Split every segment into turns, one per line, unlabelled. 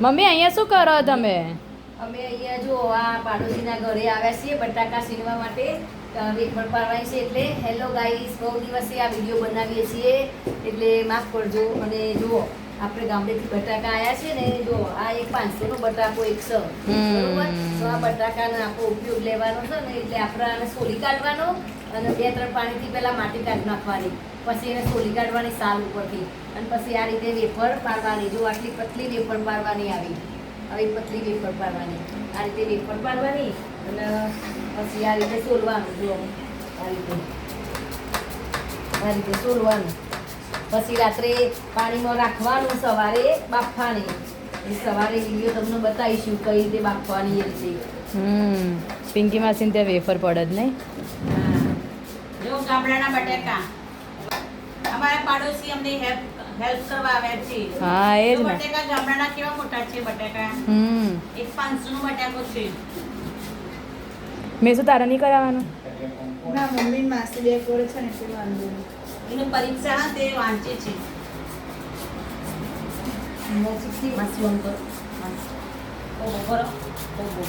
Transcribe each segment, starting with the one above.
Mummy અહીંયા શું કરો તમે?
અમે અહીંયા જો આ પાડોશીના ઘરે આવ્યા છીએ બટાકા સીનવા માટે વેફર પાડવાની છે એટલે હેલો ગાઈસ, બહુ દિવસે આ વિડીયો બનાવીએ છીએ એટલે માફ કરજો. અને જુઓ આપણે ગામડેથી બટાકા આવ્યા છે ને, જો આ એક 500 નો બટાકો એક છે, બરોબર? તો આ બટાકાનો આપણો ઉપયોગ લેવાનો છે ને, એટલે આપણે આને સોલી કાઢવાનો અને 2-3 પાણીથી પહેલા માટી કાઢી નાખવાની, પછી એને સોલી કાઢવાની સાલ ઉપરથી, અને પછી આ રીતે વેફર પાડવાની. જો આટલી પતલી વેફર પાડવાની, આવી પતલી વેફર પાડવાની, આ રીતે વેફર પાડવાની અને પછી આ રીતે સોલવાનું. જો આ રીતે સોલવાનું. પછી રાત્રે પાણીમાં રાખવાનું, સવારે બાફવાની. એ સવારે વિડીયો તમને બતાવીશું કઈ રીતે બાફવાની એ રીતે.
પિંકી માસીને ત્યાં વેફર પડે જ નહીં.
જો ગામડાના બટાકા અમારા પાડોશી અમને હેલ્પ કરવા આવ્યા છે.
હા, એ જ ને.
બટાકા ગામડાના કેવા મોટા છે બટાકા. એક 500 નો બટાકો છે.
મેં શું તારે નહીં કરાવવાનું?
ના, મમ્મી માસી બે કોરે છે ને એટલે વાંધો નહીં.
એનું પરીક્ષા હા તે વાંચે છે. માસી ઓન કરો. ઓહો કરો. ઓહો.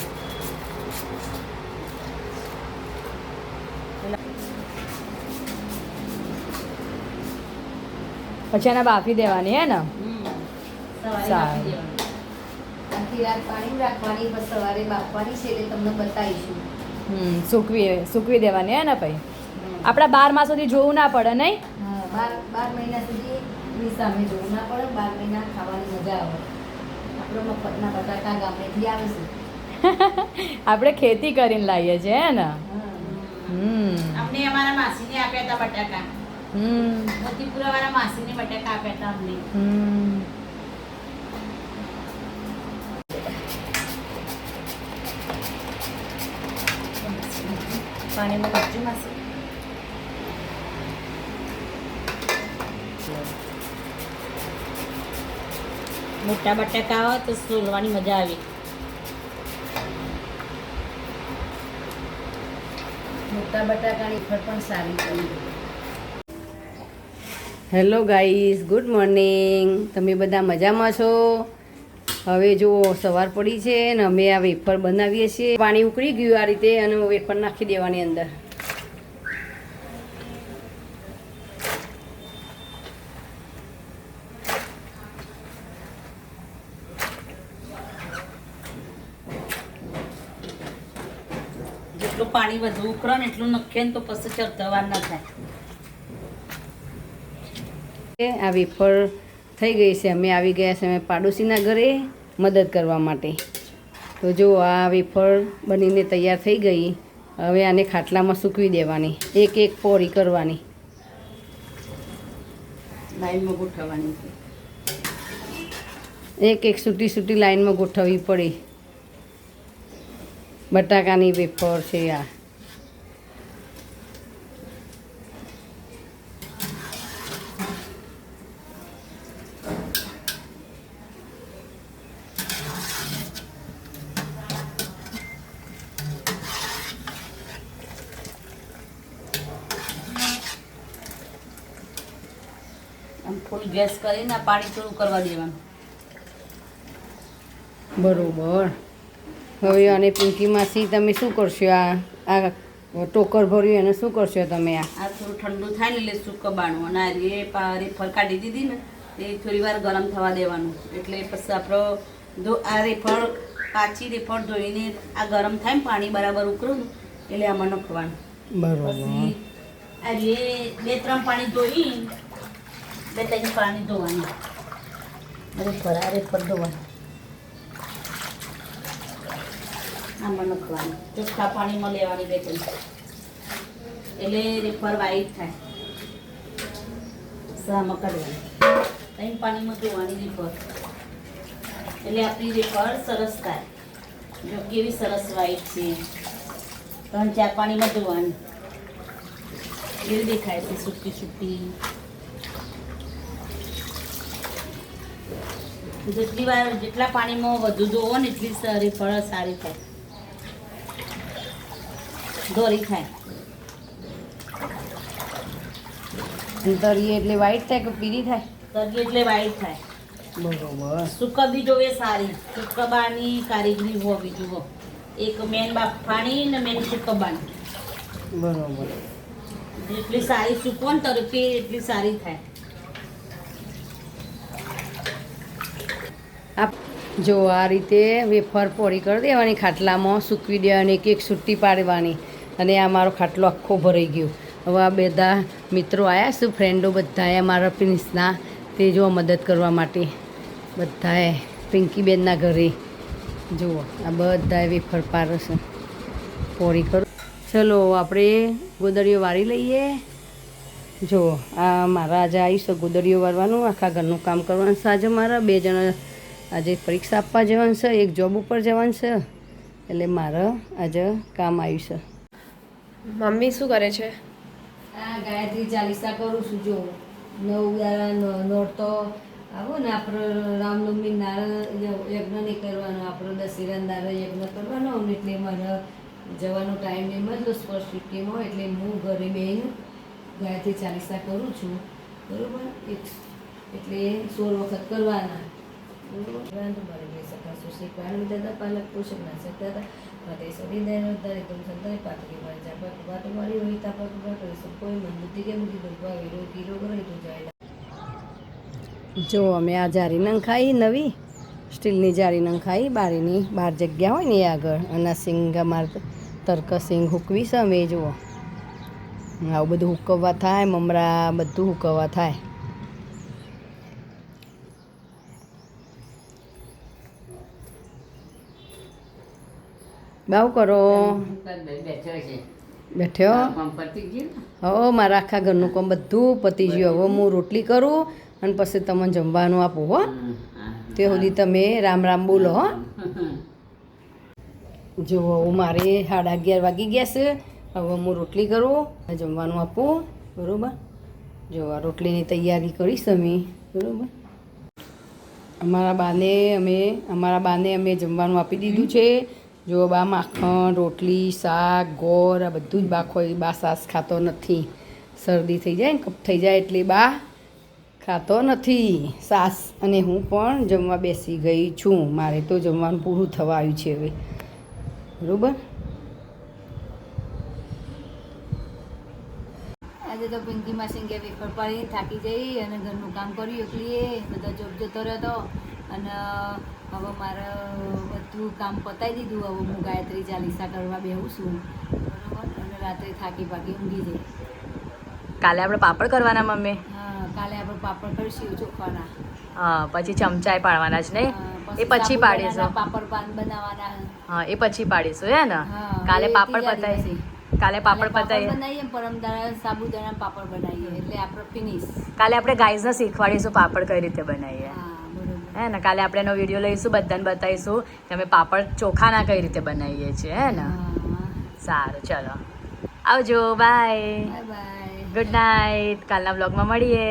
પછી એને બાફી દેવાની હે ને?
સવારે
સારું.
બાફી દેવાનું.
આખી રાત પાણી રાખવાની, પછી સવારે બાફવાની છે એટલે તમને બતાવીશું.
સૂકવી દેવાની હે ને? ભાઈ આપણા 12 માસ સુધી જોવું ના પડે નહીં?
હા, 12 મહિના સુધી એની સામે જોવું ના પડે. 12 મહિના ખાવાની મજા આવે. આપણો મફતના બટાકા ગામડેથી આવે છે.
આપણે ખેતી કરીને લાવીએ છીએ હે ને?
અમને અમારા માસીને આપ્યા હતા બટાકા. મોતીપુરા વાળા માસીને બટાકા આપ્યા હતા અમને. પાણીમાં નાખજો માસી. મોટા બટાકા હોય તો સોલવાની મજા આવે.
મોટા બટાકાની ફળ પણ સારી પડી.
Hello guys, good morning. તમે બધા મજામાં છો? હવે જુઓ સવાર પડી છે અને અમે આ વેફર બનાવીએ છીએ. પાણી ઉકળી ગયું આ રીતે અને વેફર નાખી દેવાની અંદર.
જેટલું પાણી વધુ ઉકળે ને એટલું નખીએ ને તો પછી ચડતરવાર ના થાય.
આ વેફર થઈ ગઈ છે. અમે આવી ગયા છે અમે પાડોશીના ઘરે મદદ કરવા માટે. તો જો આ વેફર બનીને તૈયાર થઈ ગઈ. હવે આને ખાટલામાં સૂકવી દેવાની, એક એક પોરી કરવાની.
લાઈનમાં ગોઠવવાની.
એક એક સૂટી લાઈનમાં ગોઠવવી પડી. બટાકાની વેફર છે આ.
આમ ફૂલ ગેસ કરીને પાણી થોડું કરવા દેવાનું.
બરોબર. હવે અને પિંકી માસી તમે શું કરશો? આ ટોકર ભર્યું એને શું કરશો તમે?
આ થોડું ઠંડુ થાય ને એટલે સૂકં બાણું. અને આ રેફર કાઢી દીધી ને એ થોડી વાર ગરમ થવા દેવાનું. એટલે પછી આપણો આ રેફર કાચી રેફર ધોઈને આ ગરમ થાય ને પાણી બરાબર ઉકળું ને એટલે આમાં નાખવાનું.
બરોબર.
પછી આ 2-3 પાણી ધોઈ 2-3 પાણી ધોવાનું. રેફર ધોવાનું. આમાં નાખવાનું. ચોખ્ખા પાણીમાં લેવાની 2-3 એટલે રેફર વાઈટ થાય. સામાં કાઢવાની. 3 પાણીમાં ધોવાની રેફર એટલે આપણી રેફર સરસ થાય. જો કેવી સરસ વાઈટ છે. 3-4 પાણીમાં ધોવાની. કેવી દેખાય છે સૂકી. જેટલા પાણીમાં વધુ ધોવો ને એટલી રેફર સારી થાય. દોરી થાય.
તળીએ એટલે વ્હાઈટ થાય કે પીળી થાય?
તળીએ એટલે વ્હાઈટ થાય.
બરોબર.
સૂકા બી જોવે સારી, સૂકાબાની કારીગરી હોવી જુઓ. એક મેન બાફાણી ને મેન સૂકાબાની.
બરોબર.
જેટલી સારી સૂકવો ને તરફી એટલી સારી થાય.
જો આ રીતે વેફર પોળી કરી દેવાની, ખાટલામાં સૂકવી દેવાની, એક છૂટી પાડવાની, અને આ મારો ખાટલો આખો ભરાઈ ગયો. હવે આ બધા મિત્રો આવ્યા છે, ફ્રેન્ડો બધાએ મારા પ્રિન્સના, તે જો મદદ કરવા માટે બધાએ પિંકીબેનના ઘરે જુઓ આ બધાએ વેફર પાડે છે, પોળી કરું. ચલો આપણે ગોદડીઓ વાળી લઈએ. જો આ મારા આજે આવીશ ગોદડીઓ વાળવાનું, આખા ઘરનું કામ કરવાનું છે. આજે મારા 2 જણા આજે પરીક્ષા આપવા જવાનું છે, એક જોબ ઉપર જવાનું છે, એટલે મારે આજે કામ આવ્યું છે.
મમ્મી શું કરે છે?
આ ગાયત્રી ચાલીસા કરું છું. જો 9 દાડા નોરતો આવો ને આપણે રામનવમી નારાયણ યજ્ઞ નહીં કરવાનો, આપણે દશેરા નારાયણ યજ્ઞ કરવાનો, એટલે મારે જવાનો ટાઈમ નહીં મળતો સ્પર્શ સિટીમાં, એટલે હું ઘરે બેહીને ગાયત્રી ચાલીસા કરું છું. બરાબર? એટલે 16 વખત કરવાના. પાલક પોષક ના શકતા માટે સદીદાય એકદમ સંતાય પાતળી મારી જાપા વાતો મારી હોય તાપા કોઈ મંદુતી કે મુજી દુર્ગા વેરો કીરો કરે તો જાય.
જો અમે આ જારી નંખાઈ નવી સ્ટીલની જારી નંખાઈ, બારીની બહાર જગ્યા હોય ને એ આગળ, અને સિંગ અમારે તરક સિંગ હુકવી છે અમે. જુઓ આવું બધું હુકવવા થાય, મમરા બધું હુકવવા થાય. બાવ કરો બેઠ્યો. હવે મારા આખા ઘરનું કામ બધું પતી ગયું. હવે હું રોટલી કરું અને પછી તમને જમવાનું આપું. હો તે સુધી તમે રામ રામ બોલો. હો જો મારે 11:30 વાગી ગયા છે. હવે હું રોટલી કરું, જમવાનું આપું. બરાબર? જો આ રોટલીની તૈયારી કરીશ અમે. બરાબર? અમારા બાને અમે જમવાનું આપી દીધું છે. જો બા માખણ, રોટલી, શાક, ગોળ આ બધું જ બા ખોઈ. બા સાસ ખાતો નથી, શરદી થઈ જાય ને કફ થઈ જાય એટલે બા ખાતો નથી સાસ. અને હું પણ જમવા બેસી ગઈ છું. મારે તો જમવાનું પૂરું થવા આવ્યું છે હવે. બરાબર?
આજે તો પિંકી માસી કે વેફર પાડી થાકી જઈ અને ઘરનું કામ કર્યું એકલીએ, બધા જોબ જતો રહ્યો. અને હવે મારે બધું કામ પતાવી દીધું. હવે હું ગાયત્રી ચાલીસા કરવા બેહું છું. બરાબર? અને રાત્રે થાકી પાકી ઊંઘી જઈ.
કાલે આપણે પાપડ કરવાના મમ્મી?
હા, કાલે આપણે પાપડ કરશું ચોખાના.
હા, પછી ચમચાઈ પાડવાના જ નહીં? એ પછી પાડીશું.
પાપડ પાન બનાવવાના.
હા, એ પછી પાડીશું હે ને?
હા,
કાલે
એ
પાપડ
તૈયારી
પતાવી,
હશે.
કાલે પાપડ પતાવીએ,
બનાવીએ, પરમદાડા સાબુદાણા પાપડ બનાવીએ, એટલે આપણે ફિનિશ.
કાલે આપણે ગાઈઝને શીખવાડીશું પાપડ કઈ રીતે બનાવીએ.
હા, બરોબર.
હે ને? કાલે આપણે એનો વિડીયો લઈશું, બધાને બતાવીશું કે અમે પાપડ ચોખાના કઈ રીતે બનાવીએ છીએ. હે ને?
હા,
સારું, ચલો આવજો, bye,
bye bye.
Good night. કાલના બ્લોગમાં મળીએ.